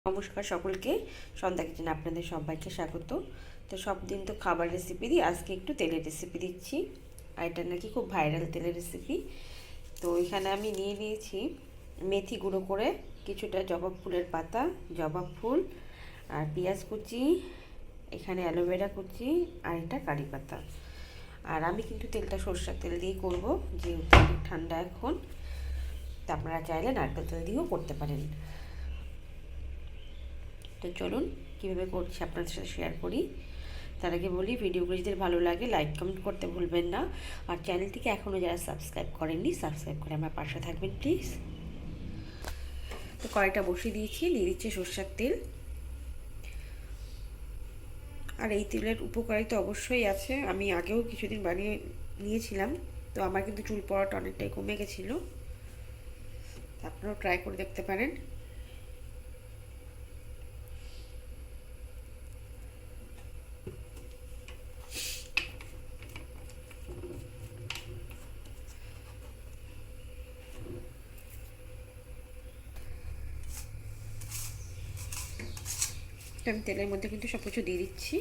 নমস্কার সকলকে, সন্ধ্যা কিচেনে আপনাদের সবাইকে স্বাগত। তো সব দিন তো খাবার রেসিপি দিই, আজকে একটু তেলের রেসিপি দিচ্ছি। আর এটা নাকি খুব ভাইরাল তেলের রেসিপি। তো এখানে আমি নিয়ে নিয়েছি মেথি গুঁড়ো করে, কিছুটা জবা ফুলের পাতা, জবা ফুল, আর পেঁয়াজ কুচি, এখানে অ্যালোভেরা কুচি, আর এটা কারি পাতা। আর আমি কিন্তু তেলটা সরষের তেল দিয়ে করব, যেহেতু ঠান্ডা এখন। তা আপনারা চাইলে নারকেল তেল দিয়েও করতে পারেন। তো চলুন কীভাবে করছি আপনাদের সাথে শেয়ার করি। তার আগে বলি, ভিডিওগুলো যদি ভালো লাগে লাইক কমেন্ট করতে ভুলবেন না। আর চ্যানেলটিকে এখনও যারা সাবস্ক্রাইব করেননি, সাবস্ক্রাইব করে আমার পাশে থাকবেন প্লিজ। তো কড়াইটা বসিয়ে দিয়েছি, দিয়ে দিচ্ছি সরষের তেল। আর এই তেলের উপকারিতা অবশ্যই আছে, আমি আগেও কিছুদিন বানিয়ে নিয়েছিলাম। তো আমার কিন্তু চুল পড়াটা অনেকটাই কমে গেছিলো, আপনারাও ট্রাই করে দেখতে পারেন। আমি তেলের মধ্যে কিন্তু সব কিছু দিয়ে দিচ্ছি।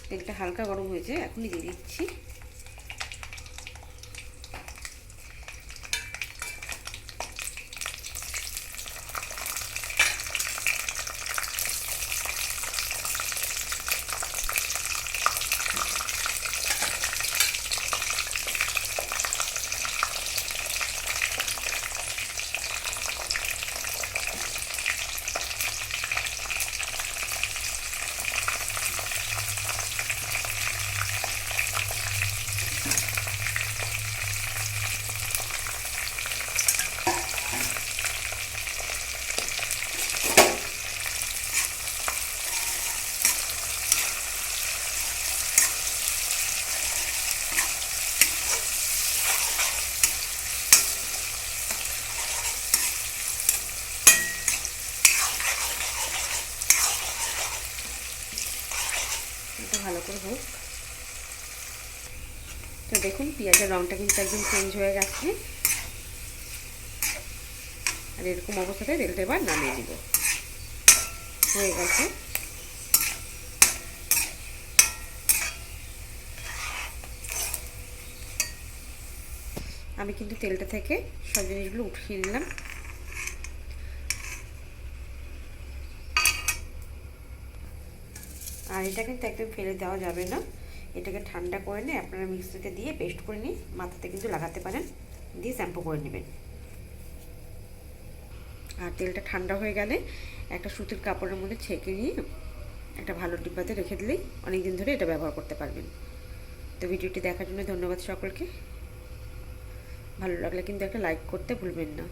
তেলটা হালকা গরম হয়েছে, এখনই দিয়ে দিচ্ছি এটা ভালো করে হোক। তো দেখুন পেঁয়াজের রঙটা কিন্তু একদম চেঞ্জ হয়ে গেছে। আর এরকম অবস্থাতে তেলটা এবার নামিয়ে দিব। হয়ে গেছে। আমি কিন্তু তেলটা থেকে সব জিনিসগুলো উঠিয়ে নিলাম। আর এটা কিন্তু একদম ফেলে দেওয়া যাবে না, এটাকে ঠান্ডা করে নিয়ে আপনারা মিক্সিতে দিয়ে পেস্ট করে নিয়ে মাথাতে কিন্তু লাগাতে পারেন, দিয়ে শ্যাম্পু করে নেবেন। আর তেলটা ঠান্ডা হয়ে গেলে একটা সুতির কাপড়ের মধ্যে ছেঁকে নিয়ে একটা ভালো ডিব্বাতে রেখে দিলেই অনেক দিন ধরে এটা ব্যবহার করতে পারবেন। তো ভিডিওটি দেখার জন্য ধন্যবাদ সকলকে। ভালো লাগলে কিন্তু একটা লাইক করতে ভুলবেন না।